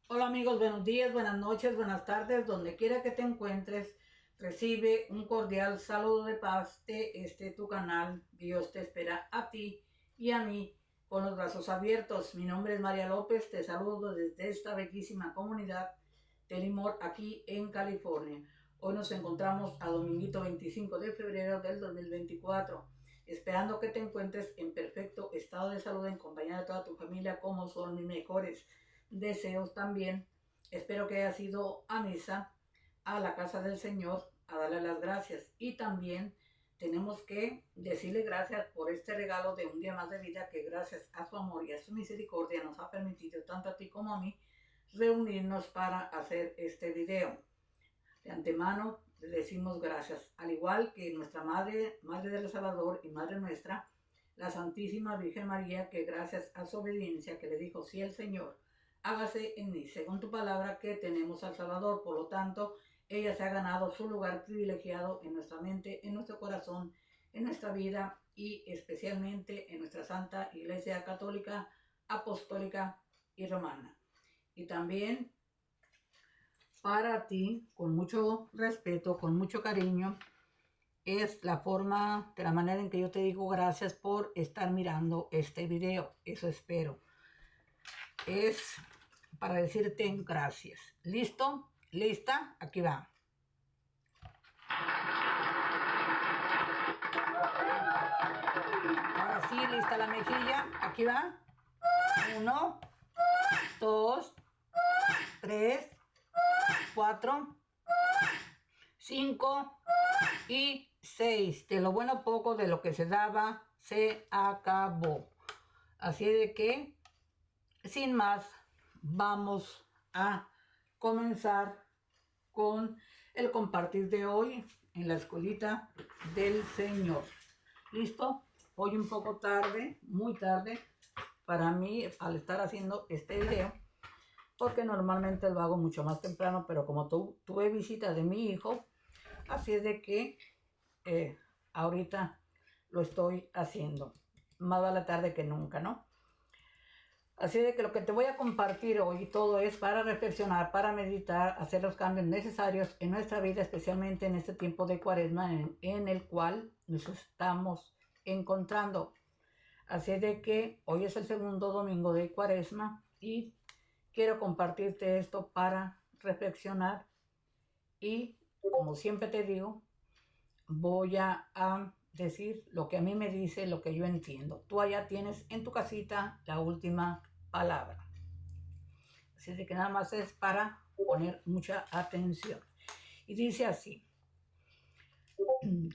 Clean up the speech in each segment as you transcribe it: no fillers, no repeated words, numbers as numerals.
Hola amigos, buenos días, buenas noches, buenas tardes, donde quiera que te encuentres, recibe un cordial saludo de paz de tu canal. Dios te espera a ti y a mí con los brazos abiertos. Mi nombre es María López, te saludo desde esta bellísima comunidad de Limor aquí en California. Hoy nos encontramos a dominguito 25 de febrero del 2024, esperando que te encuentres en perfecto estado de salud en compañía de toda tu familia, como son mis mejores deseos también. Espero que hayas ido a misa, a la casa del Señor, a darle las gracias. Y también tenemos que decirle gracias por este regalo de un día más de vida que gracias a su amor y a su misericordia nos ha permitido tanto a ti como a mí reunirnos para hacer este video. De antemano le decimos gracias, al igual que nuestra Madre, Madre del Salvador y Madre nuestra, la Santísima Virgen María, que gracias a su obediencia que le dijo sí el Señor, hágase en mí, según tu palabra, que tenemos al Salvador. Por lo tanto, ella se ha ganado su lugar privilegiado en nuestra mente, en nuestro corazón, en nuestra vida y especialmente en nuestra Santa Iglesia Católica, Apostólica y Romana. Y también para ti, con mucho respeto, con mucho cariño, es la forma, de la manera en que yo te digo gracias por estar mirando este video. Eso espero. Es para decirte gracias. ¿Listo? ¿Lista? Aquí va. Ahora sí, lista la mejilla. Aquí va. 1, 2, 3, 4, 5 y 6. De lo bueno poco de lo que se daba, se acabó. Así de que, sin más, vamos a comenzar con el compartir de hoy en la escuelita del Señor. ¿Listo? Hoy un poco tarde, muy tarde para mí al estar haciendo este video, porque normalmente lo hago mucho más temprano, pero como tuve visita de mi hijo, así es de que ahorita lo estoy haciendo. Más vale tarde que nunca, ¿no? Así de que lo que te voy a compartir hoy todo es para reflexionar, para meditar, hacer los cambios necesarios en nuestra vida, especialmente en este tiempo de Cuaresma en el cual nos estamos encontrando. Así de que hoy es el segundo domingo de Cuaresma y quiero compartirte esto para reflexionar y, como siempre te digo, voy a decir lo que a mí me dice, lo que yo entiendo. Tú allá tienes en tu casita la última palabra. Así de que nada más es para poner mucha atención. Y dice así: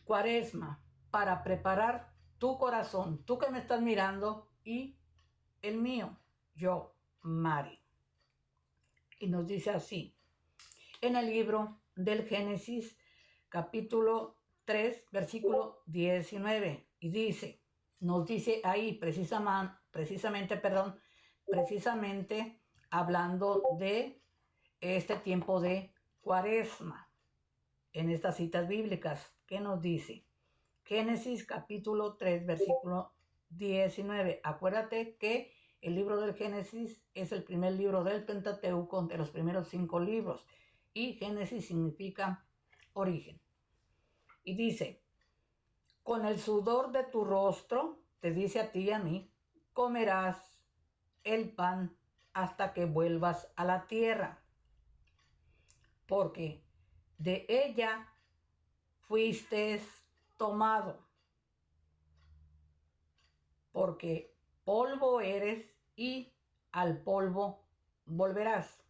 Cuaresma, para preparar tu corazón, tú que me estás mirando, y el mío, yo, Mari. Y nos dice así, en el libro del Génesis, capítulo 3, versículo 19, y dice, nos dice ahí precisamente hablando de este tiempo de Cuaresma, en estas citas bíblicas, ¿qué nos dice? Génesis capítulo 3, versículo 19. Acuérdate que el libro del Génesis es el primer libro del Pentateuco, de los primeros 5 libros, y Génesis significa origen. Y dice, con el sudor de tu rostro, te dice a ti y a mí, comerás el pan hasta que vuelvas a la tierra, porque de ella fuiste tomado, porque polvo eres y al polvo volverás.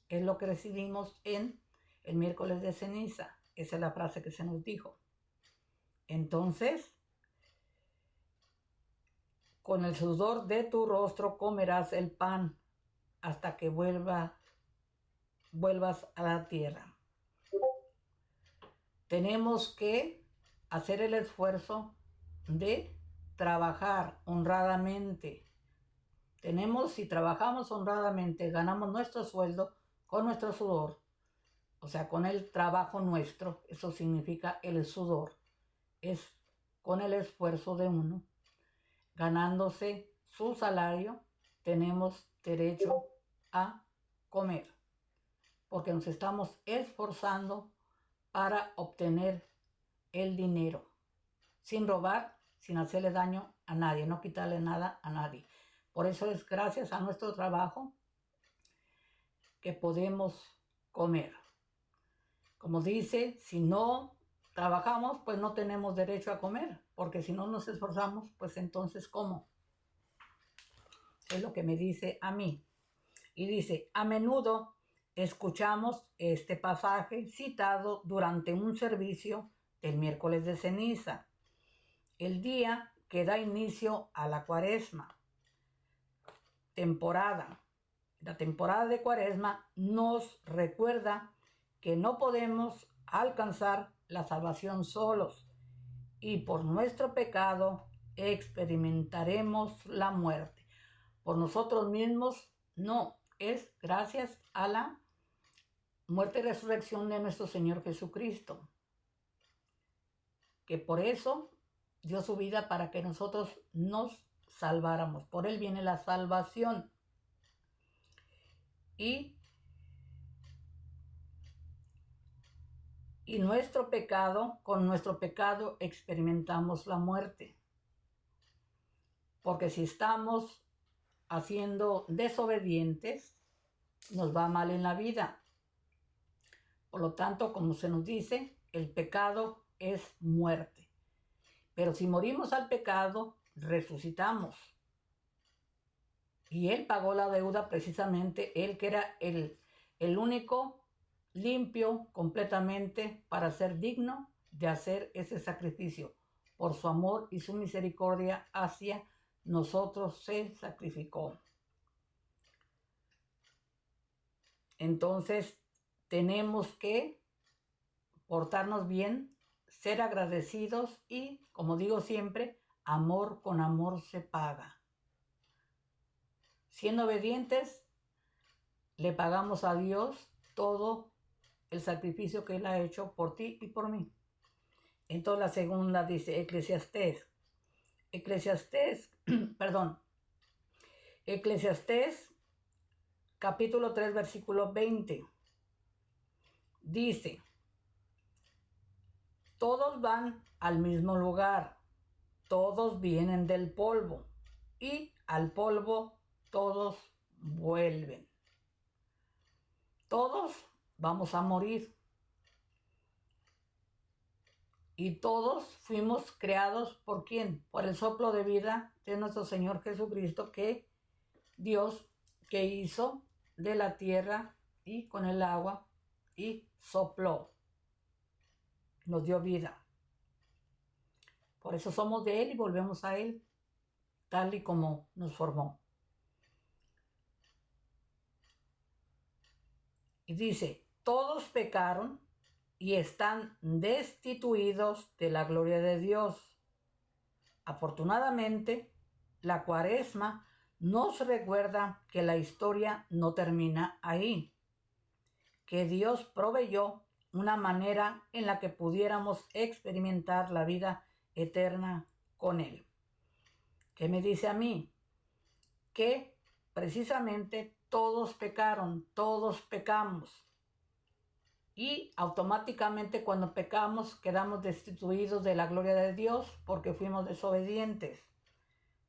Es lo que recibimos en el miércoles de ceniza. Esa es la frase que se nos dijo. Entonces, con el sudor de tu rostro comerás el pan hasta que vuelvas a la tierra. Tenemos que hacer el esfuerzo de trabajar honradamente. Si trabajamos honradamente, ganamos nuestro sueldo con nuestro sudor, o sea, con el trabajo nuestro, eso significa el sudor, es con el esfuerzo de uno, ganándose su salario, tenemos derecho a comer, porque nos estamos esforzando para obtener el dinero, sin robar, sin hacerle daño a nadie, no quitarle nada a nadie. Por eso es gracias a nuestro trabajo que podemos comer. Como dice, si no trabajamos, pues no tenemos derecho a comer, porque si no nos esforzamos, pues entonces ¿cómo? Es lo que me dice a mí. Y dice, a menudo escuchamos este pasaje citado durante un servicio del miércoles de ceniza, el día que da inicio a la Cuaresma. La temporada de Cuaresma nos recuerda que no podemos alcanzar la salvación solos y por nuestro pecado experimentaremos la muerte. Por nosotros mismos no, es gracias a la muerte y resurrección de nuestro Señor Jesucristo, que por eso dio su vida para que nosotros nos salváramos. Por Él viene la salvación. Y nuestro pecado, con nuestro pecado experimentamos la muerte. Porque si estamos haciendo desobedientes, nos va mal en la vida. Por lo tanto, como se nos dice, el pecado es muerte. Pero si morimos al pecado, resucitamos. Y Él pagó la deuda precisamente, Él que era el único limpio completamente para ser digno de hacer ese sacrificio. Por su amor y su misericordia hacia nosotros se sacrificó. Entonces tenemos que portarnos bien, ser agradecidos y, como digo siempre, amor con amor se paga. Siendo obedientes, le pagamos a Dios todo el sacrificio que Él ha hecho por ti y por mí. Entonces la segunda dice Eclesiastés, capítulo 3, versículo 20. Dice, todos van al mismo lugar, todos vienen del polvo y al polvo todos vuelven. Todos vamos a morir. Y todos fuimos creados ¿por quién? Por el soplo de vida de nuestro Señor Jesucristo, que Dios que hizo de la tierra y con el agua y sopló. Nos dio vida. Por eso somos de Él y volvemos a Él, tal y como nos formó. Y dice, todos pecaron y están destituidos de la gloria de Dios. Afortunadamente, la Cuaresma nos recuerda que la historia no termina ahí, que Dios proveyó una manera en la que pudiéramos experimentar la vida eterna con Él. ¿Qué me dice a mí? Que precisamente todos pecaron, todos pecamos. Y automáticamente cuando pecamos quedamos destituidos de la gloria de Dios porque fuimos desobedientes.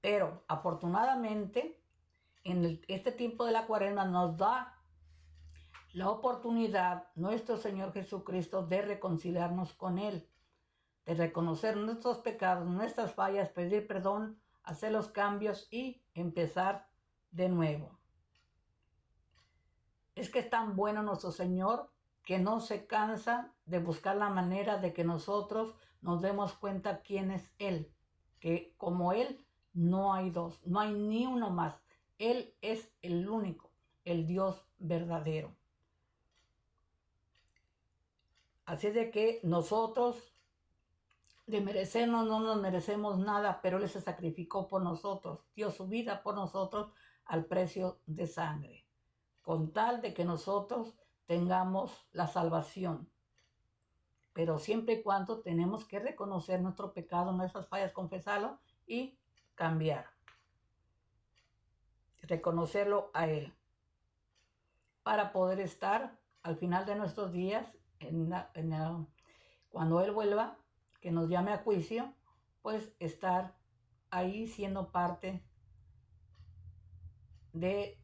Pero afortunadamente en este tiempo de la Cuaresma nos da la oportunidad nuestro Señor Jesucristo de reconciliarnos con Él, de reconocer nuestros pecados, nuestras fallas, pedir perdón, hacer los cambios y empezar de nuevo. Es que es tan bueno nuestro Señor que no se cansa de buscar la manera de que nosotros nos demos cuenta quién es Él, que como Él no hay dos, no hay ni uno más. Él es el único, el Dios verdadero. Así de que nosotros de merecernos no nos merecemos nada, pero Él se sacrificó por nosotros, dio su vida por nosotros al precio de sangre, con tal de que nosotros tengamos la salvación. Pero siempre y cuando tenemos que reconocer nuestro pecado, nuestras fallas, confesarlo y cambiar. Reconocerlo a Él. para poder estar al final de nuestros días, cuando Él vuelva, que nos llame a juicio, pues estar ahí siendo parte de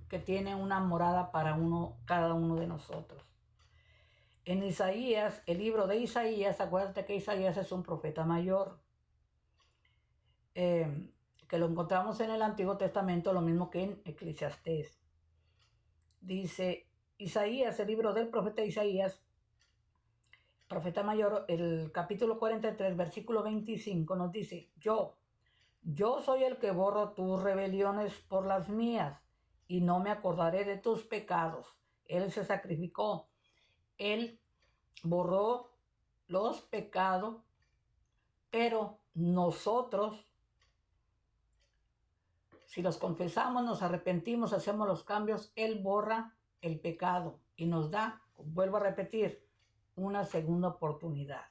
que tiene una morada para cada uno de nosotros. En Isaías, el libro de Isaías, acuérdate que Isaías es un profeta mayor, que lo encontramos en el Antiguo Testamento, lo mismo que en Eclesiastés. Dice Isaías, el libro del profeta Isaías, profeta mayor, el capítulo 43, versículo 25, nos dice: Yo soy el que borro tus rebeliones por las mías, y no me acordaré de tus pecados. Él se sacrificó, Él borró los pecados, pero nosotros, si los confesamos, nos arrepentimos, hacemos los cambios, Él borra el pecado y nos da, vuelvo a repetir, una segunda oportunidad.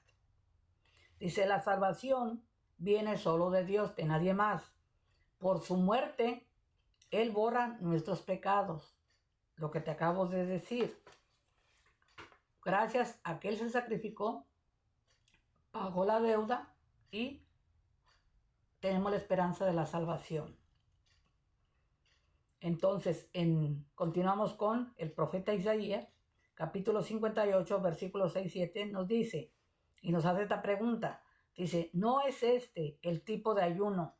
Dice: la salvación viene solo de Dios, de nadie más. Por su muerte, Él borra nuestros pecados. Lo que te acabo de decir. Gracias a que Él se sacrificó, pagó la deuda y tenemos la esperanza de la salvación. Entonces, continuamos con el profeta Isaías, capítulo 58, versículos 6 y 7, nos dice, y nos hace esta pregunta, dice: ¿no es este el tipo de ayuno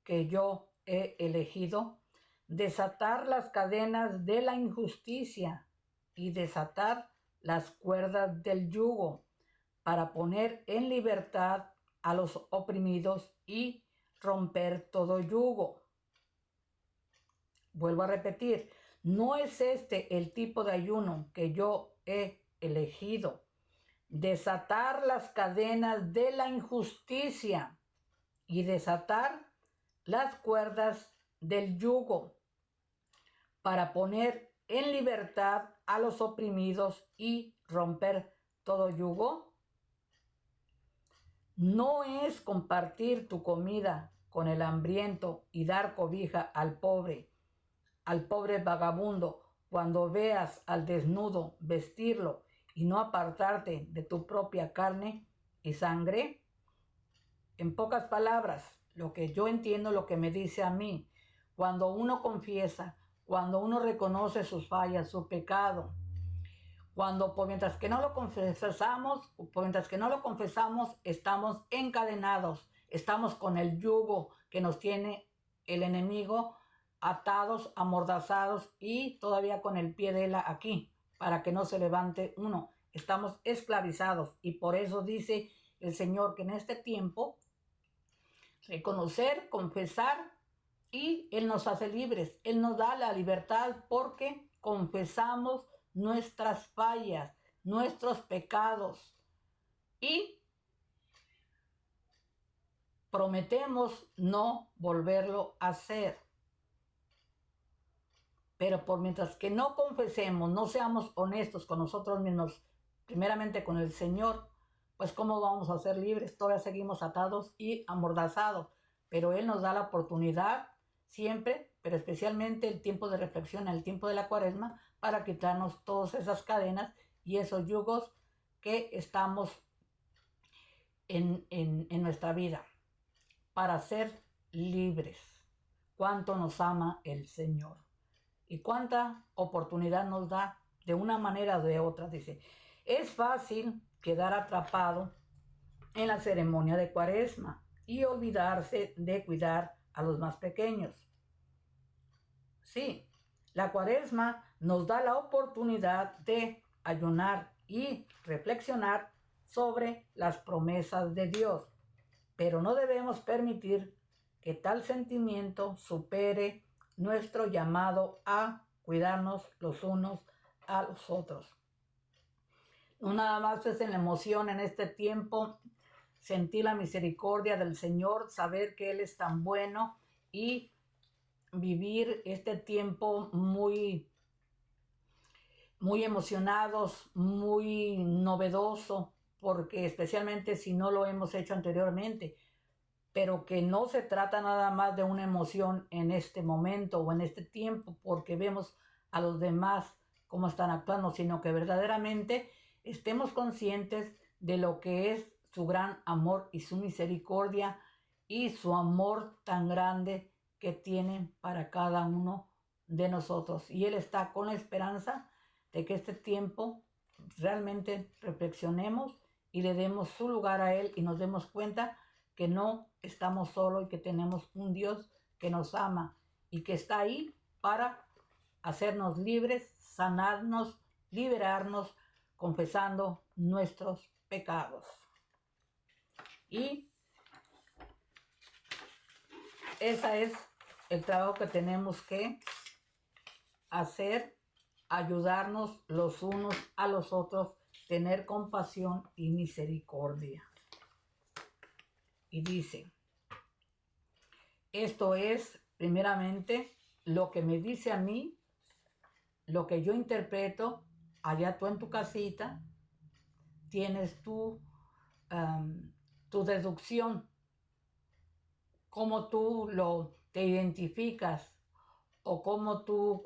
que yo he elegido? Desatar las cadenas de la injusticia y desatar las cuerdas del yugo, para poner en libertad a los oprimidos y romper todo yugo. Vuelvo a repetir, no es este el tipo de ayuno que yo he elegido. Desatar las cadenas de la injusticia y desatar las cuerdas del yugo, para poner en libertad a los oprimidos y romper todo yugo. No es compartir tu comida con el hambriento y dar cobija al pobre vagabundo, cuando veas al desnudo vestirlo y no apartarte de tu propia carne y sangre. En pocas palabras, lo que yo entiendo, lo que me dice a mí, cuando uno confiesa, cuando uno reconoce sus fallas, su pecado, mientras que no lo confesamos, estamos encadenados, estamos con el yugo que nos tiene el enemigo, atados, amordazados y todavía con el pie de él aquí, para que no se levante uno. Estamos esclavizados, y por eso dice el Señor que en este tiempo reconocer, confesar, y Él nos hace libres. Él nos da la libertad porque confesamos nuestras fallas, nuestros pecados, y prometemos no volverlo a hacer. Pero mientras que no confesemos, no seamos honestos con nosotros mismos, primeramente con el Señor, pues ¿cómo vamos a ser libres? Todavía seguimos atados y amordazados. Pero Él nos da la oportunidad siempre, pero especialmente el tiempo de reflexión, el tiempo de la Cuaresma, para quitarnos todas esas cadenas y esos yugos que estamos en nuestra vida, para ser libres. Cuánto nos ama el Señor y cuánta oportunidad nos da de una manera o de otra. Dice, es fácil quedar atrapado en la ceremonia de Cuaresma y olvidarse de cuidar a los más pequeños. Sí, la Cuaresma nos da la oportunidad de ayunar y reflexionar sobre las promesas de Dios, pero no debemos permitir que tal sentimiento supere nuestro llamado a cuidarnos los unos a los otros. No nada más es en la emoción en este tiempo, sentir la misericordia del Señor, saber que Él es tan bueno y vivir este tiempo muy, muy emocionados, muy novedoso, porque especialmente si no lo hemos hecho anteriormente, pero que no se trata nada más de una emoción en este momento o en este tiempo, porque vemos a los demás cómo están actuando, sino que verdaderamente estemos conscientes de lo que es su gran amor y su misericordia y su amor tan grande que tienen para cada uno de nosotros. Y Él está con la esperanza de que este tiempo realmente reflexionemos y le demos su lugar a Él y nos demos cuenta que no estamos solos y que tenemos un Dios que nos ama y que está ahí para hacernos libres, sanarnos, liberarnos, confesando nuestros pecados. Y ese es el trabajo que tenemos que hacer, ayudarnos los unos a los otros, tener compasión y misericordia. Y dice, esto es primeramente lo que me dice a mí, lo que yo interpreto. Allá tú en tu casita tienes tu deducción, cómo tú te identificas o cómo tú,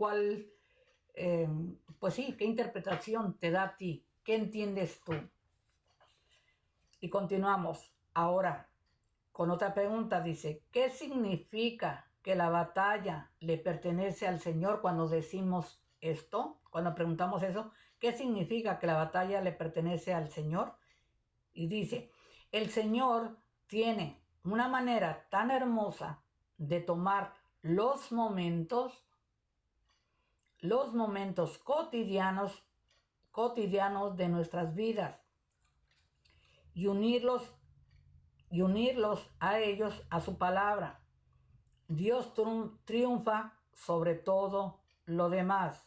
pues sí, qué interpretación te da a ti, qué entiendes tú. Y continuamos ahora con otra pregunta. Dice, ¿qué significa que la batalla le pertenece al Señor cuando decimos esto? Cuando preguntamos eso, ¿qué significa que la batalla le pertenece al Señor? Y dice, el Señor tiene una manera tan hermosa de tomar los momentos cotidianos de nuestras vidas y unirlos a ellos, a su palabra. Dios triunfa sobre todo lo demás.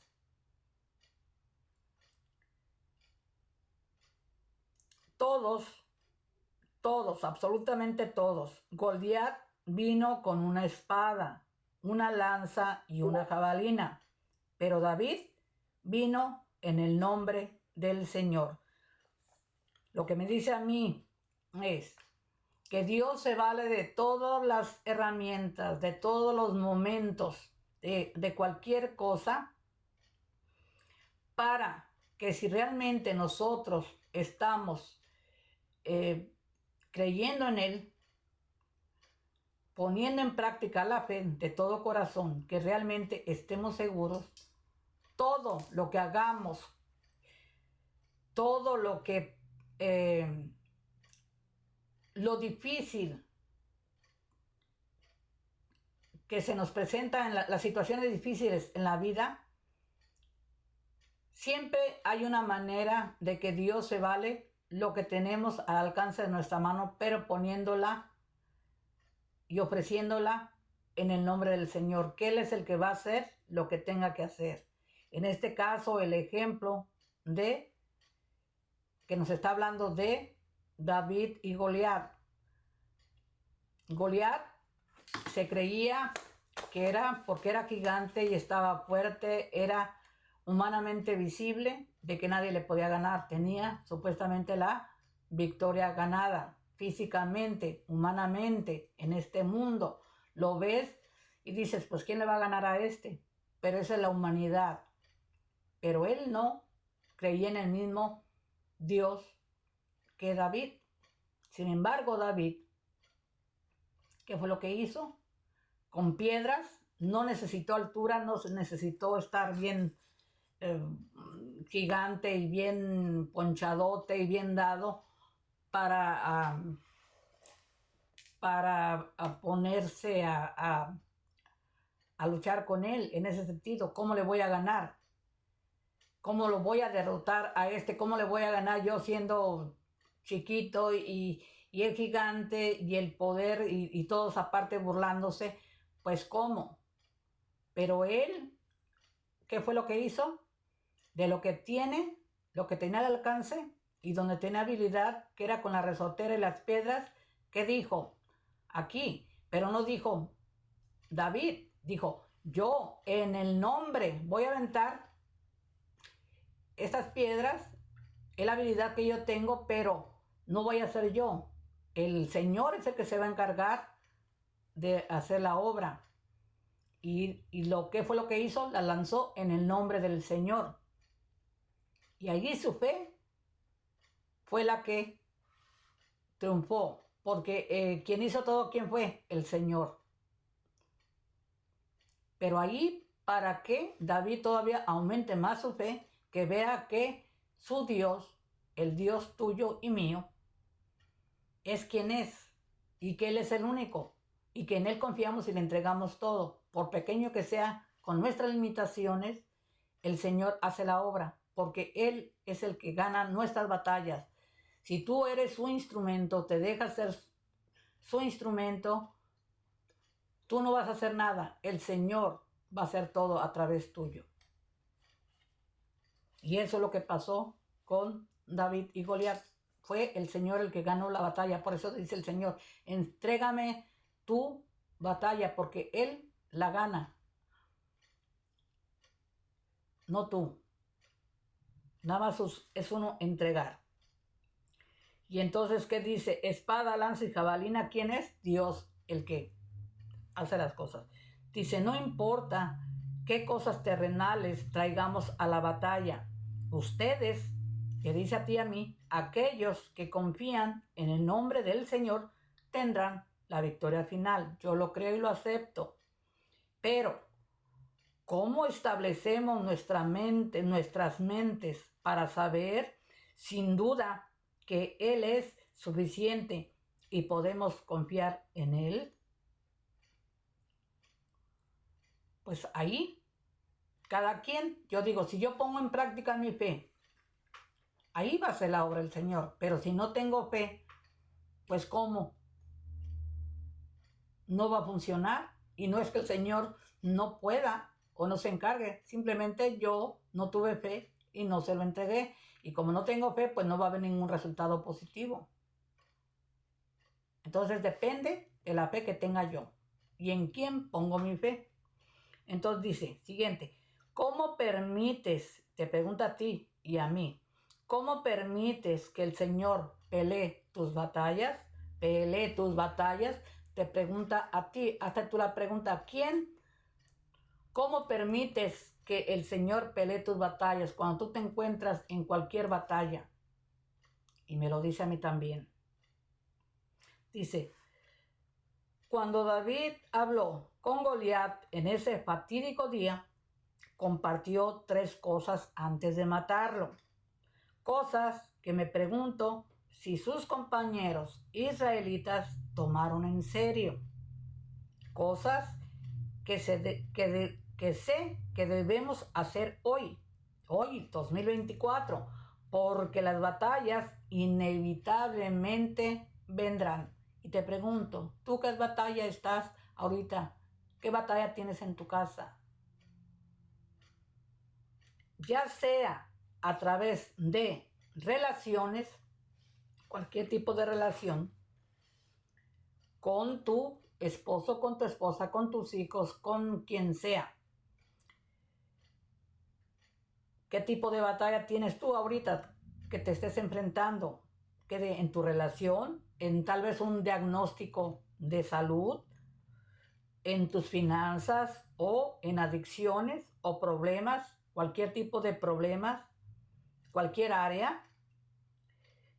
Todos, absolutamente todos. Goliat vino con una espada, una lanza y una jabalina, pero David vino en el nombre del Señor. Lo que me dice a mí es que Dios se vale de todas las herramientas, de todos los momentos, de cualquier cosa, para que si realmente nosotros estamos creyendo en Él, poniendo en práctica la fe de todo corazón, que realmente estemos seguros, todo lo que hagamos, todo lo que lo difícil que se nos presenta en las situaciones difíciles en la vida, siempre hay una manera de que Dios se vale lo que tenemos al alcance de nuestra mano, pero poniéndola y ofreciéndola en el nombre del Señor, que Él es el que va a hacer lo que tenga que hacer. En este caso, el ejemplo que nos está hablando de David y Goliat. Goliat se creía que porque era gigante y estaba fuerte, era humanamente visible, de que nadie le podía ganar. Tenía supuestamente la victoria ganada, físicamente, humanamente, en este mundo. Lo ves y dices, pues ¿quién le va a ganar a este? Pero esa es la humanidad. Pero él no creía en el mismo Dios que David. Sin embargo, David, ¿qué fue lo que hizo? Con piedras, no necesitó altura, no necesitó estar bien gigante y bien ponchadote y bien dado para ponerse a luchar con él. En ese sentido, ¿cómo le voy a ganar? ¿Cómo lo voy a derrotar a este? ¿Cómo le voy a ganar yo siendo chiquito y el gigante y el poder y todos aparte burlándose? Pues ¿cómo? Pero él, ¿qué fue lo que hizo? De lo que tenía al alcance y donde tenía habilidad, que era con la resortera y las piedras, ¿qué dijo? Aquí, pero no dijo David, dijo, yo en el nombre voy a aventar estas piedras, es la habilidad que yo tengo, pero no voy a ser yo. El Señor es el que se va a encargar de hacer la obra. Y lo que fue lo que hizo, la lanzó en el nombre del Señor. Y allí su fe fue la que triunfó, porque quien hizo todo, ¿quién fue? El Señor. Pero ahí, para que David todavía aumente más su fe, que vea que su Dios, el Dios tuyo y mío, es quien es, y que Él es el único, y que en Él confiamos y le entregamos todo, por pequeño que sea, con nuestras limitaciones, el Señor hace la obra, porque Él es el que gana nuestras batallas. Si tú eres su instrumento, te dejas ser su instrumento, tú no vas a hacer nada, el Señor va a hacer todo a través tuyo. Y eso es lo que pasó con David y Goliat. Fue el Señor el que ganó la batalla. Por eso dice el Señor, entrégame tu batalla, porque Él la gana, no tú. Nada más es uno entregar. Y entonces, ¿qué dice? Espada, lanza y jabalina, ¿quién es? Dios, el que hace las cosas. Dice, no importa qué cosas terrenales traigamos a la batalla. Ustedes, que dice a ti y a mí, aquellos que confían en el nombre del Señor, tendrán la victoria final. Yo lo creo y lo acepto. Pero, ¿cómo establecemos nuestras mentes para saber sin duda que Él es suficiente y podemos confiar en Él? Pues ahí, cada quien, yo digo, si yo pongo en práctica mi fe, ahí va a ser la obra del Señor. Pero si no tengo fe, pues ¿cómo? No va a funcionar. Y no es que el Señor no pueda o no se encargue. Simplemente yo no tuve fe y no se lo entregué. Y como no tengo fe, pues no va a haber ningún resultado positivo. Entonces depende de la fe que tenga yo. ¿Y en quién pongo mi fe? Entonces dice, siguiente, ¿cómo permites, te pregunta a ti y a mí, cómo permites que el Señor pelee tus batallas? Pelee tus batallas, te pregunta a ti, hasta tú la pregunta, ¿a quién? ¿Cómo permites que el Señor pelee tus batallas cuando tú te encuentras en cualquier batalla? Y me lo dice a mí también. Dice, cuando David habló con Goliat en ese fatídico día, compartió 3 cosas antes de matarlo. Cosas que me pregunto si sus compañeros israelitas tomaron en serio. Cosas que sé que debemos hacer hoy 2024, porque las batallas inevitablemente vendrán. Y te pregunto, ¿tú qué batalla estás ahorita? ¿Qué batalla tienes en tu casa? Ya sea a través de relaciones, cualquier tipo de relación, con tu esposo, con tu esposa, con tus hijos, con quien sea. ¿Qué tipo de batalla tienes tú ahorita que te estés enfrentando? En tu relación, en tal vez un diagnóstico de salud, en tus finanzas o en adicciones o problemas, cualquier tipo de problemas, cualquier área.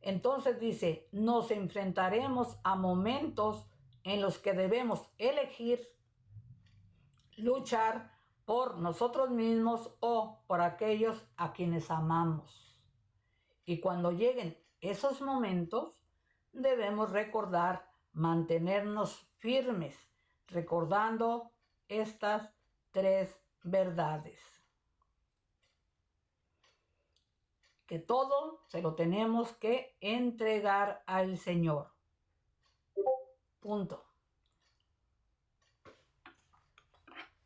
Entonces dice, nos enfrentaremos a momentos en los que debemos elegir luchar por nosotros mismos o por aquellos a quienes amamos. Y cuando lleguen esos momentos, debemos recordar mantenernos firmes, recordando estas 3 verdades. Que todo se lo tenemos que entregar al Señor. Punto.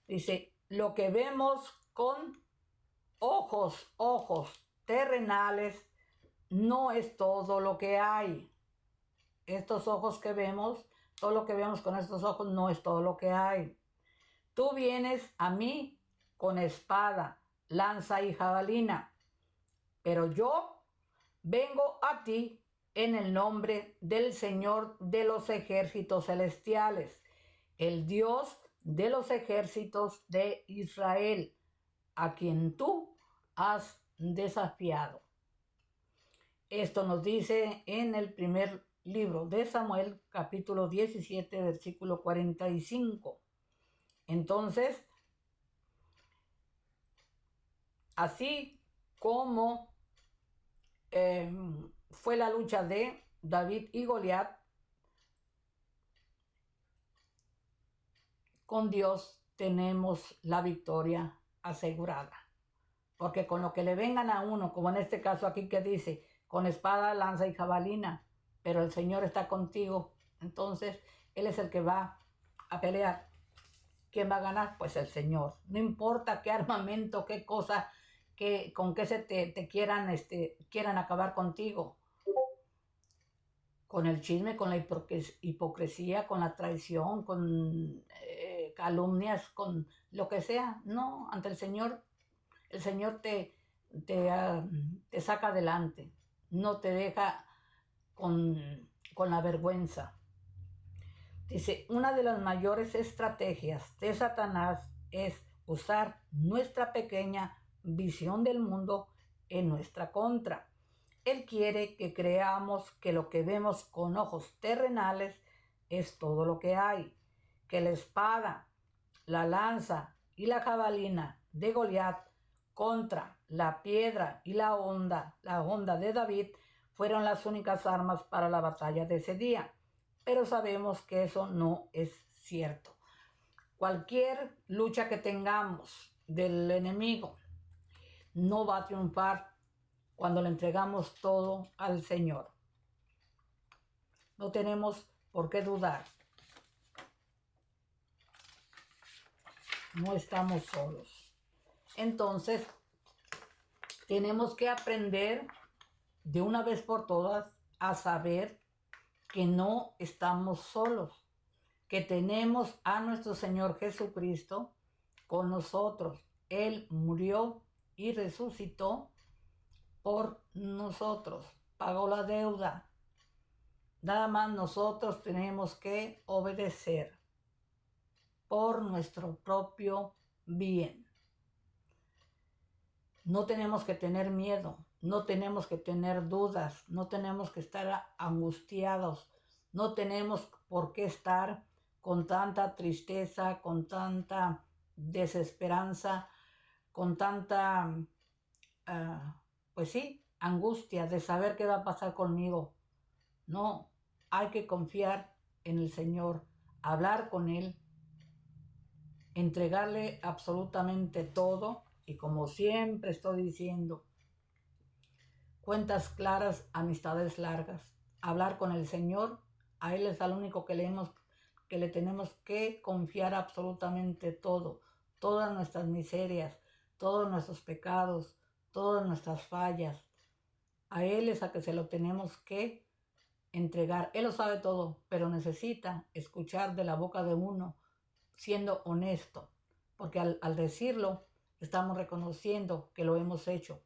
Dice, lo que vemos con ojos terrenales no es todo lo que hay. Estos ojos que vemos, todo lo que vemos con estos ojos no es todo lo que hay. Tú vienes a mí con espada, lanza y jabalina, pero yo vengo a ti en el nombre del Señor de los ejércitos celestiales, el Dios de los ejércitos de Israel, a quien tú has desafiado. Esto nos dice en el primer libro de Samuel, capítulo 17, versículo 45. Entonces, así como fue la lucha de David y Goliat, con Dios tenemos la victoria asegurada. Porque con lo que le vengan a uno, como en este caso aquí que dice, con espada, lanza y jabalina, pero el Señor está contigo, entonces Él es el que va a pelear. ¿Quién va a ganar? Pues el Señor. No importa qué armamento, qué cosa, con qué se te quieran acabar contigo. Con el chisme, con la hipocresía, con la traición, con calumnias, con lo que sea. No, ante el Señor te saca adelante, no te deja con la vergüenza. Dice, una de las mayores estrategias de Satanás es usar nuestra pequeña visión del mundo en nuestra contra. Él quiere que creamos que lo que vemos con ojos terrenales es todo lo que hay, que la espada, la lanza y la jabalina de Goliat contra la piedra y la honda de David fueron las únicas armas para la batalla de ese día. Pero sabemos que eso no es cierto. Cualquier lucha que tengamos del enemigo no va a triunfar cuando le entregamos todo al Señor. No tenemos por qué dudar. No estamos solos. Entonces, tenemos que aprender de una vez por todas a saber que no estamos solos, que tenemos a nuestro Señor Jesucristo con nosotros. Él murió y resucitó por nosotros, pagó la deuda. Nada más nosotros tenemos que obedecer por nuestro propio bien. No tenemos que tener miedo, no tenemos que tener dudas, no tenemos que estar angustiados, no tenemos por qué estar con tanta tristeza, con tanta desesperanza, con tanta, pues sí, angustia de saber qué va a pasar conmigo. No, hay que confiar en el Señor, hablar con Él, entregarle absolutamente todo. Y como siempre estoy diciendo, cuentas claras, amistades largas. Hablar con el Señor, a Él es al único que le tenemos que confiar absolutamente todo. Todas nuestras miserias, todos nuestros pecados, todas nuestras fallas. A Él es a que se lo tenemos que entregar. Él lo sabe todo, pero necesita escuchar de la boca de uno, siendo honesto. Porque al decirlo, estamos reconociendo que lo hemos hecho.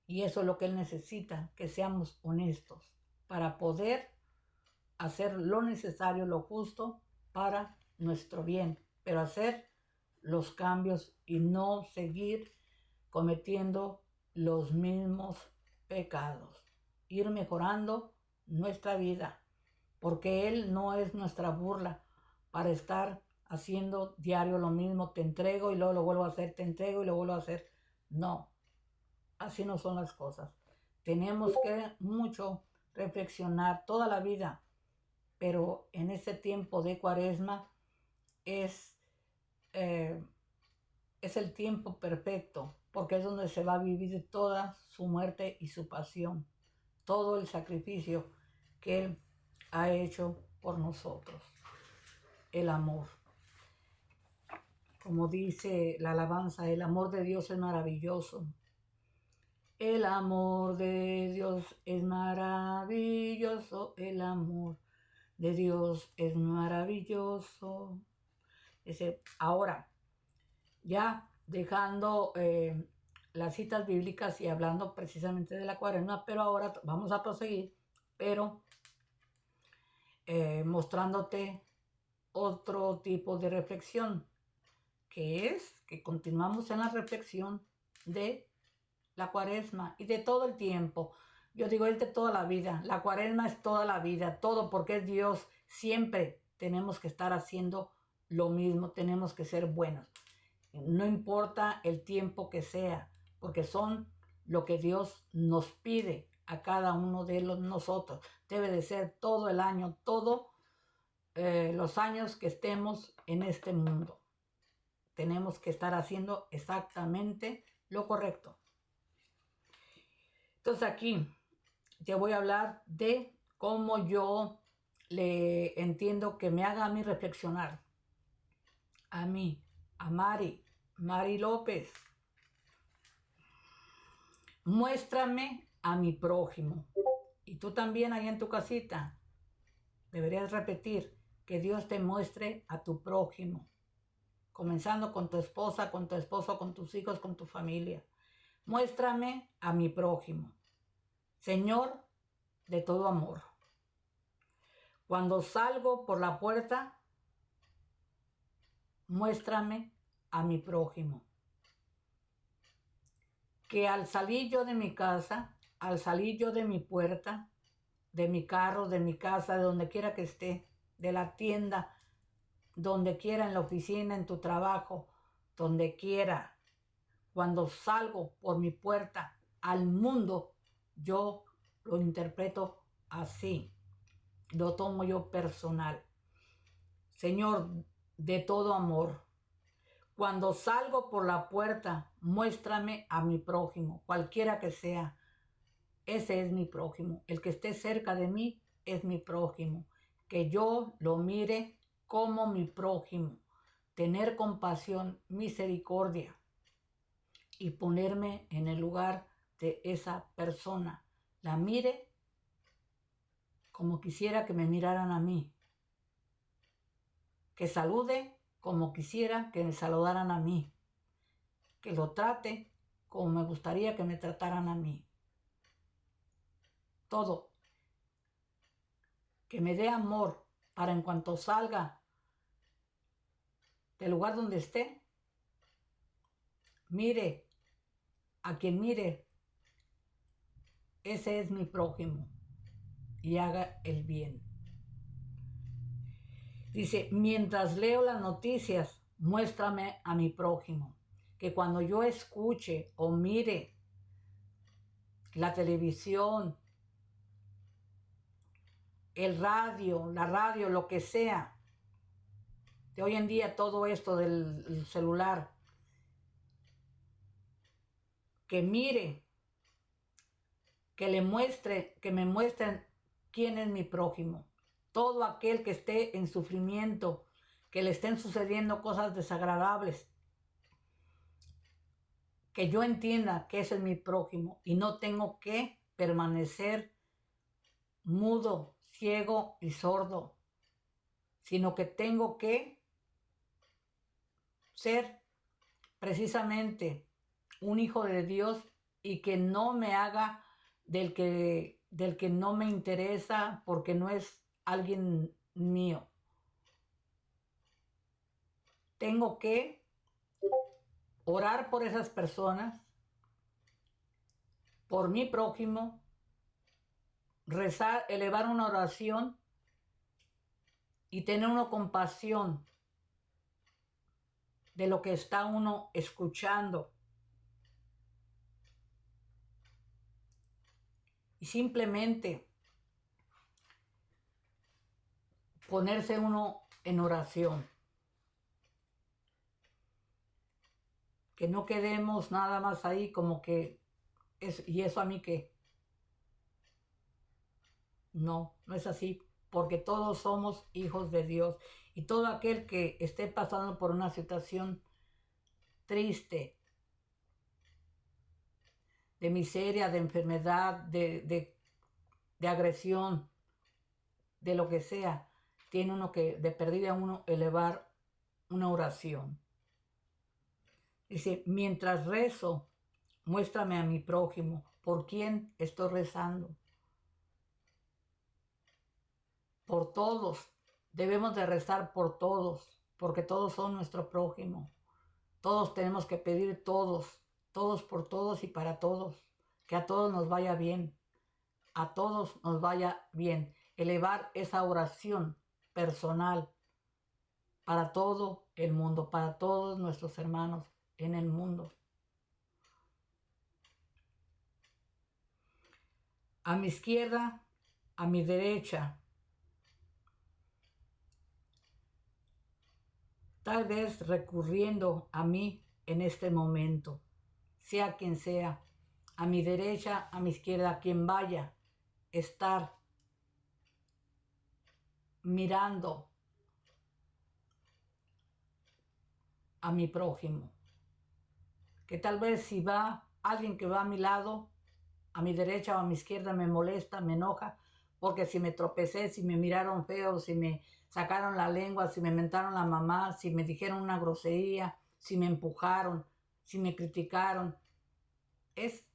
Y eso es lo que Él necesita, que seamos honestos para poder hacer lo necesario, lo justo para nuestro bien, pero hacer los cambios y no seguir cometiendo los mismos pecados. Ir mejorando nuestra vida, porque Él no es nuestra burla para estar haciendo diario lo mismo, te entrego y luego lo vuelvo a hacer, te entrego y lo vuelvo a hacer. No, así no son las cosas. Tenemos que mucho reflexionar toda la vida, pero en este tiempo de Cuaresma es el tiempo perfecto, porque es donde se va a vivir toda su muerte y su pasión, todo el sacrificio que Él ha hecho por nosotros, el amor. Como dice la alabanza, el amor de Dios es maravilloso. El amor de Dios es maravilloso, el amor de Dios es maravilloso. Ahora, ya dejando las citas bíblicas y hablando precisamente de la Cuaresma, pero ahora vamos a proseguir, pero mostrándote otro tipo de reflexión, que es que continuamos en la reflexión de la cuaresma y de todo el tiempo. Yo digo, es de toda la vida. La cuaresma es toda la vida, todo, porque es Dios. Siempre tenemos que estar haciendo lo mismo, tenemos que ser buenos. No importa el tiempo que sea, porque son lo que Dios nos pide a cada uno de nosotros. Debe de ser todo el año, todos los años que estemos en este mundo. Tenemos que estar haciendo exactamente lo correcto. Entonces aquí te voy a hablar de cómo yo le entiendo que me haga a mí reflexionar. A mí, a Mari López. Muéstrame a mi prójimo. Y tú también ahí en tu casita deberías repetir que Dios te muestre a tu prójimo. Comenzando con tu esposa, con tu esposo, con tus hijos, con tu familia. Muéstrame a mi prójimo. Señor de todo amor. Cuando salgo por la puerta, muéstrame a mi prójimo. Que al salir yo de mi casa, al salir yo de mi puerta, de mi carro, de mi casa, de donde quiera que esté, de la tienda, donde quiera, en la oficina, en tu trabajo, donde quiera, cuando salgo por mi puerta al mundo, yo lo interpreto así, lo tomo yo personal. Señor, de todo amor, cuando salgo por la puerta, muéstrame a mi prójimo, cualquiera que sea. Ese es mi prójimo. El que esté cerca de mí es mi prójimo. Que yo lo mire como mi prójimo. Tener compasión, misericordia y ponerme en el lugar de esa persona. La mire como quisiera que me miraran a mí. Que salude como quisiera que me saludaran a mí. Que lo trate como me gustaría que me trataran a mí. Todo. Que me dé amor para en cuanto salga del lugar donde esté, mire a quien mire, ese es mi prójimo, y haga el bien. Dice, mientras leo las noticias, muéstrame a mi prójimo. Que cuando yo escuche o mire la televisión, la radio, lo que sea, de hoy en día todo esto del celular, que mire, que me muestren quién es mi prójimo. Todo aquel que esté en sufrimiento, que le estén sucediendo cosas desagradables, que yo entienda que ese es mi prójimo y no tengo que permanecer mudo, ciego y sordo, sino que tengo que ser precisamente un hijo de Dios y que no me haga del que no me interesa porque no es alguien mío. Tengo que orar por esas personas, por mi prójimo, rezar, elevar una oración y tener una compasión de lo que está uno escuchando. Y simplemente ponerse uno en oración. Que no quedemos nada más ahí como que, ¿y eso a mí qué? No, no es así, porque todos somos hijos de Dios. Y todo aquel que esté pasando por una situación triste, de miseria, de enfermedad, de agresión, de lo que sea, tiene uno que, de perdida uno, elevar una oración. Dice, mientras rezo, muéstrame a mi prójimo, ¿por quién estoy rezando? Por todos, Debemos de rezar por todos, porque todos son nuestro prójimo. Todos tenemos que pedir todos por todos y para todos, que a todos nos vaya bien, a todos nos vaya bien. Elevar esa oración personal para todo el mundo, para todos nuestros hermanos en el mundo. A mi izquierda, a mi derecha, tal vez recurriendo a mí en este momento, sea quien sea, a mi derecha, a mi izquierda, quien vaya, estar mirando a mi prójimo. Que tal vez si va alguien que va a mi lado, a mi derecha o a mi izquierda, me molesta, me enoja, porque si me tropecé, si me miraron feo, si me sacaron la lengua, si me mentaron la mamá, si me dijeron una grosería, si me empujaron, si me criticaron, es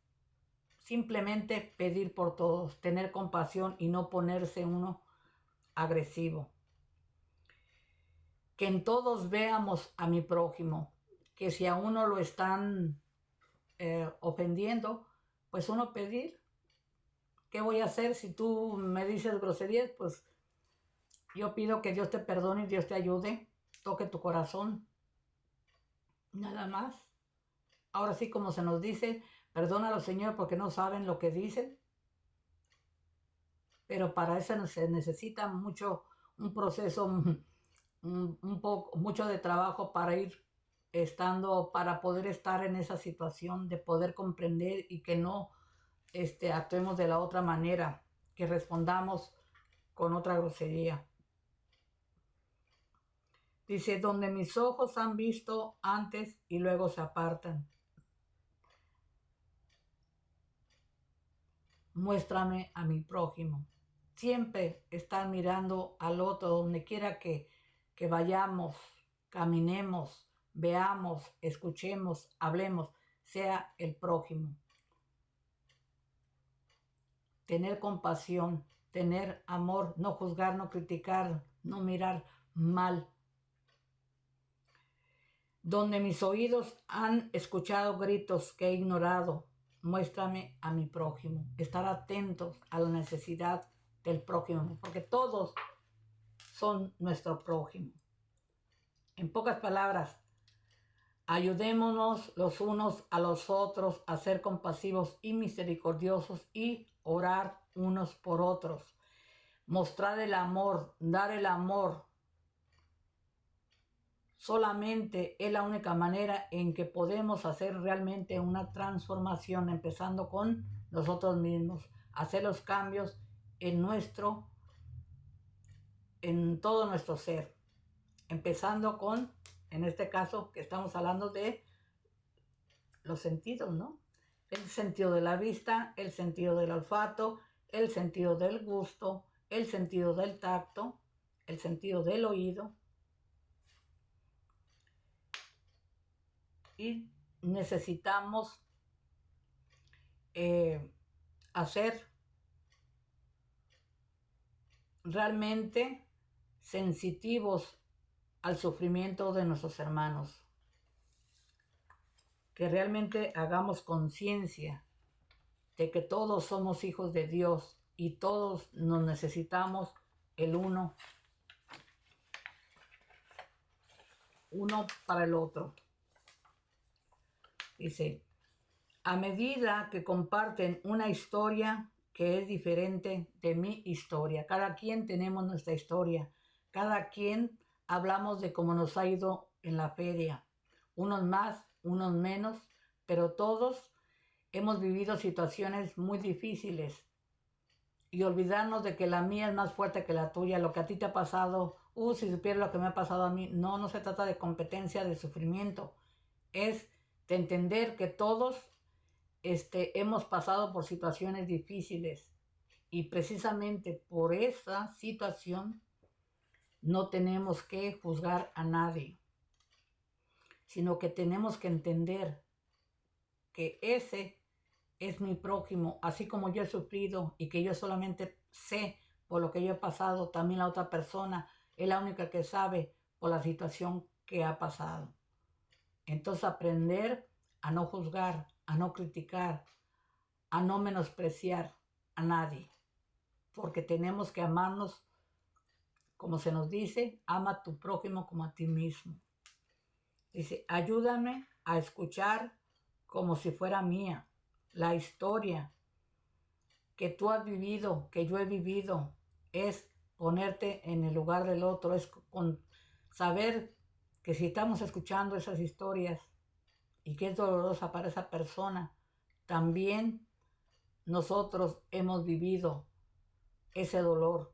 simplemente pedir por todos, tener compasión y no ponerse uno agresivo. Que en todos veamos a mi prójimo, que si a uno lo están ofendiendo, pues uno pedir, ¿qué voy a hacer si tú me dices groserías? Pues yo pido que Dios te perdone y Dios te ayude, toque tu corazón, nada más. Ahora sí, como se nos dice, perdónalo, Señor, porque no saben lo que dicen. Pero para eso se necesita un proceso, mucho de trabajo para ir para poder estar en esa situación, de poder comprender y que no actuemos de la otra manera, que respondamos con otra grosería. Dice, donde mis ojos han visto antes y luego se apartan. Muéstrame a mi prójimo. Siempre estar mirando al otro, donde quiera que vayamos, caminemos, veamos, escuchemos, hablemos, sea el prójimo. Tener compasión, tener amor, no juzgar, no criticar, no mirar mal. Donde mis oídos han escuchado gritos que he ignorado, muéstrame a mi prójimo. Estar atentos a la necesidad del prójimo, porque todos son nuestro prójimo. En pocas palabras, ayudémonos los unos a los otros a ser compasivos y misericordiosos y orar unos por otros. Mostrar el amor, dar el amor. Solamente es la única manera en que podemos hacer realmente una transformación, empezando con nosotros mismos, hacer los cambios en todo nuestro ser, empezando con, en este caso que estamos hablando de los sentidos, ¿no? El sentido de la vista, el sentido del olfato, el sentido del gusto, el sentido del tacto, el sentido del oído. Y necesitamos hacer realmente sensitivos al sufrimiento de nuestros hermanos. Que realmente hagamos conciencia de que todos somos hijos de Dios y todos nos necesitamos el uno para el otro. Dice, a medida que comparten una historia que es diferente de mi historia, cada quien tenemos nuestra historia, cada quien hablamos de cómo nos ha ido en la feria, unos más, unos menos, pero todos hemos vivido situaciones muy difíciles y olvidarnos de que la mía es más fuerte que la tuya, lo que a ti te ha pasado, si supieras lo que me ha pasado a mí, no se trata de competencia, de sufrimiento, es de entender que todos hemos pasado por situaciones difíciles y precisamente por esa situación no tenemos que juzgar a nadie, sino que tenemos que entender que ese es mi prójimo, así como yo he sufrido y que yo solamente sé por lo que yo he pasado, también la otra persona es la única que sabe por la situación que ha pasado. Entonces aprender a no juzgar, a no criticar, a no menospreciar a nadie, porque tenemos que amarnos, como se nos dice, ama a tu prójimo como a ti mismo. Dice, ayúdame a escuchar como si fuera mía la historia que tú has vivido, que yo he vivido. Es ponerte en el lugar del otro, es saber que si estamos escuchando esas historias y que es dolorosa para esa persona, también nosotros hemos vivido ese dolor.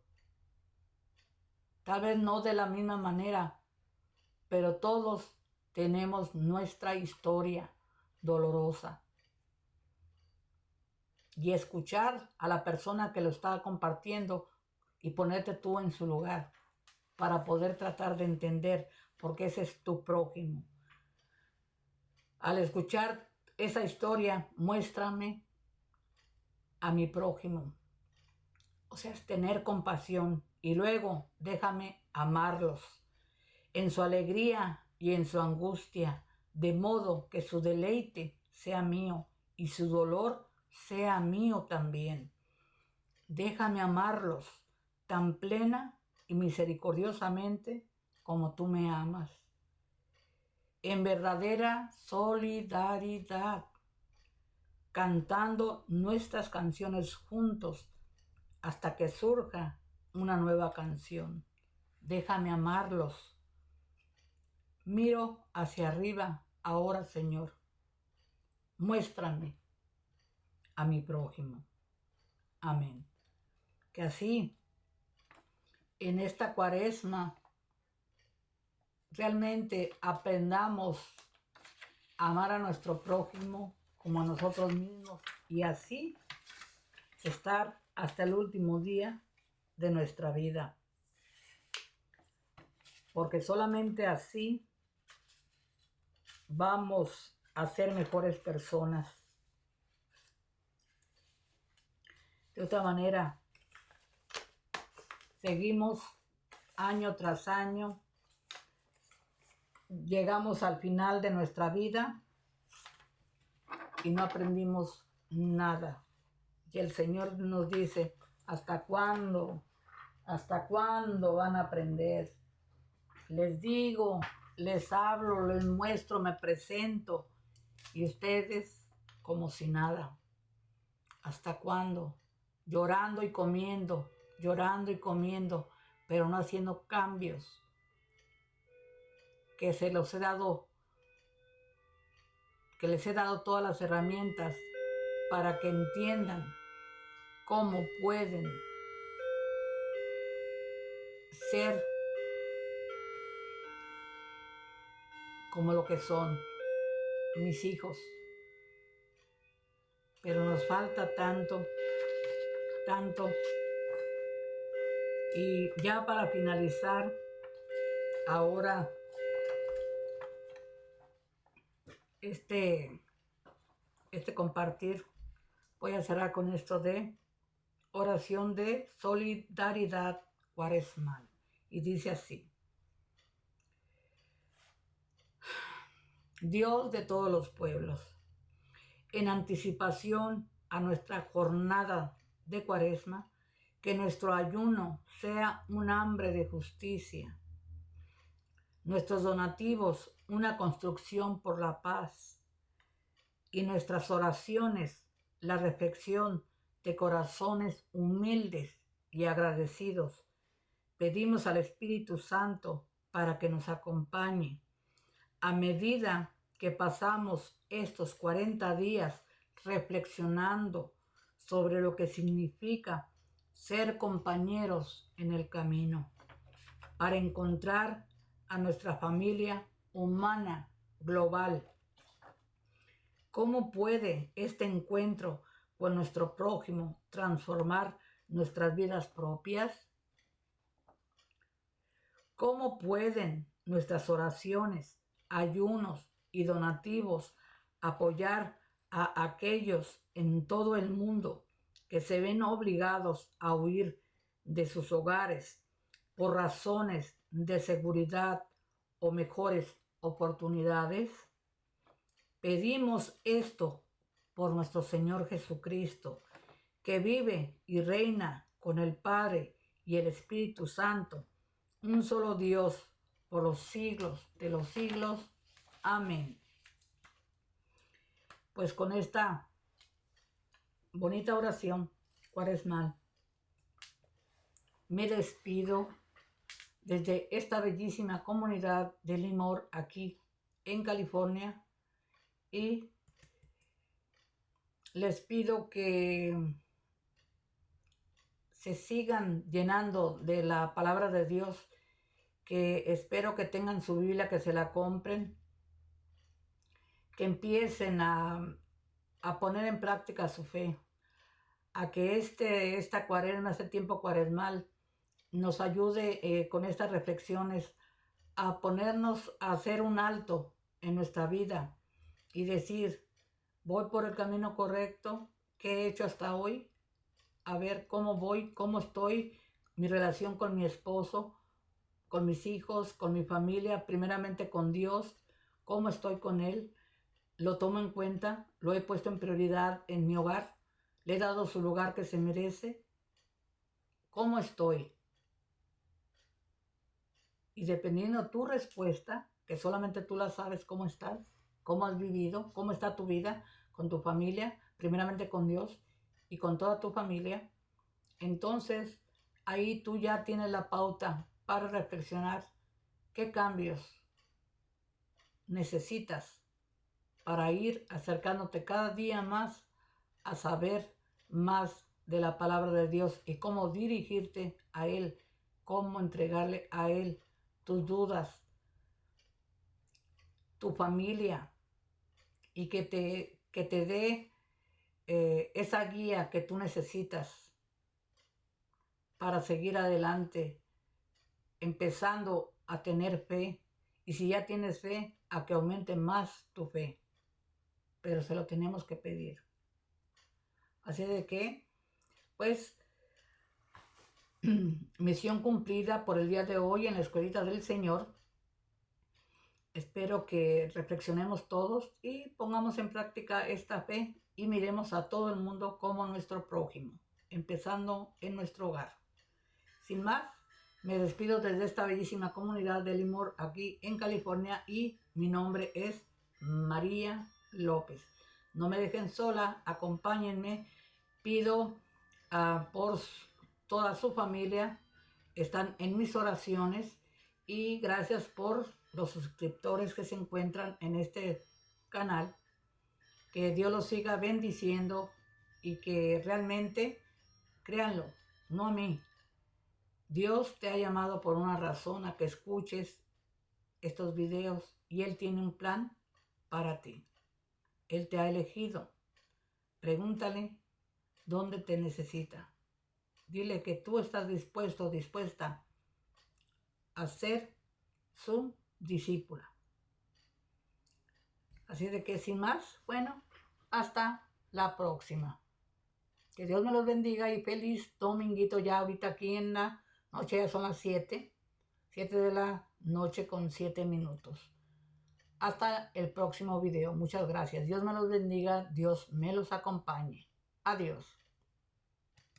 Tal vez no de la misma manera, pero todos tenemos nuestra historia dolorosa. Y escuchar a la persona que lo está compartiendo y ponerte tú en su lugar para poder tratar de entender, porque ese es tu prójimo. Al escuchar esa historia, muéstrame a mi prójimo. O sea, es tener compasión y luego déjame amarlos en su alegría y en su angustia, de modo que su deleite sea mío y su dolor sea mío también. Déjame amarlos tan plena y misericordiosamente como tú me amas. En verdadera solidaridad, cantando nuestras canciones juntos hasta que surja una nueva canción. Déjame amarlos. Miro hacia arriba ahora, Señor. Muéstrame a mi prójimo. Amén. Que así, en esta Cuaresma, realmente aprendamos a amar a nuestro prójimo como a nosotros mismos y así estar hasta el último día de nuestra vida. Porque solamente así vamos a ser mejores personas. De otra manera, seguimos año tras año, llegamos al final de nuestra vida y no aprendimos nada. Y el Señor nos dice, ¿hasta cuándo? ¿Hasta cuándo van a aprender? Les digo, les hablo, les muestro, me presento y ustedes como si nada. ¿Hasta cuándo? Llorando y comiendo, pero no haciendo cambios que se los he dado, que les he dado todas las herramientas para que entiendan cómo pueden ser como lo que son mis hijos. Pero nos falta tanto. Y ya para finalizar, ahora este compartir, voy a cerrar con esto de oración de solidaridad cuaresmal. Y dice así: Dios de todos los pueblos, en anticipación a nuestra jornada de Cuaresma, que nuestro ayuno sea un hambre de justicia, nuestros donativos una construcción por la paz y nuestras oraciones la reflexión de corazones humildes y agradecidos. Pedimos al Espíritu Santo para que nos acompañe a medida que pasamos estos 40 días reflexionando sobre lo que significa ser compañeros en el camino, para encontrar a nuestra familia humana global. ¿Cómo puede este encuentro con nuestro prójimo transformar nuestras vidas propias? ¿Cómo pueden nuestras oraciones, ayunos y donativos apoyar a aquellos en todo el mundo que se ven obligados a huir de sus hogares por razones de seguridad o mejores oportunidades. Pedimos esto por nuestro Señor Jesucristo, que vive y reina con el Padre y el Espíritu Santo, un solo Dios, por los siglos de los siglos. Amén. Pues con esta bonita oración cuaresmal, me despido desde esta bellísima comunidad de Lemoore aquí en California, y les pido que se sigan llenando de la palabra de Dios, que espero que tengan su Biblia, que se la compren, que empiecen a poner en práctica su fe, a que esta cuaresma, este tiempo cuaresmal, nos ayude con estas reflexiones a ponernos a hacer un alto en nuestra vida y decir: voy por el camino correcto, ¿qué he hecho hasta hoy? A ver cómo voy, cómo estoy, mi relación con mi esposo, con mis hijos, con mi familia, primeramente con Dios, cómo estoy con Él, lo tomo en cuenta, lo he puesto en prioridad en mi hogar, le he dado su lugar que se merece, cómo estoy. Y dependiendo tu respuesta, que solamente tú la sabes, cómo estás, cómo has vivido, cómo está tu vida con tu familia, primeramente con Dios y con toda tu familia, entonces ahí tú ya tienes la pauta para reflexionar qué cambios necesitas para ir acercándote cada día más a saber más de la palabra de Dios y cómo dirigirte a Él, cómo entregarle a Él tus dudas, tu familia, y que te dé esa guía que tú necesitas para seguir adelante, empezando a tener fe, y si ya tienes fe, a que aumente más tu fe, pero se lo tenemos que pedir. Así de que, pues, misión cumplida por el día de hoy en la escuelita del Señor. Espero que reflexionemos todos y pongamos en práctica esta fe y miremos a todo el mundo como nuestro prójimo, empezando en nuestro hogar. Sin más, me despido desde esta bellísima comunidad de Lemoore aquí en California, y mi nombre es María López. No me dejen sola, acompáñenme. Pido por toda su familia, están en mis oraciones, y gracias por los suscriptores que se encuentran en este canal. Que Dios los siga bendiciendo y que realmente, créanlo, no a mí, Dios te ha llamado por una razón a que escuches estos videos, y Él tiene un plan para ti. Él te ha elegido. Pregúntale dónde te necesita. Dile que tú estás dispuesto, dispuesta a ser su discípula. Así de que sin más, bueno, hasta la próxima. Que Dios me los bendiga y feliz dominguito ya ahorita aquí en la noche. Ya son las 7 de la noche con 7 minutos. Hasta el próximo video. Muchas gracias. Dios me los bendiga. Dios me los acompañe. Adiós.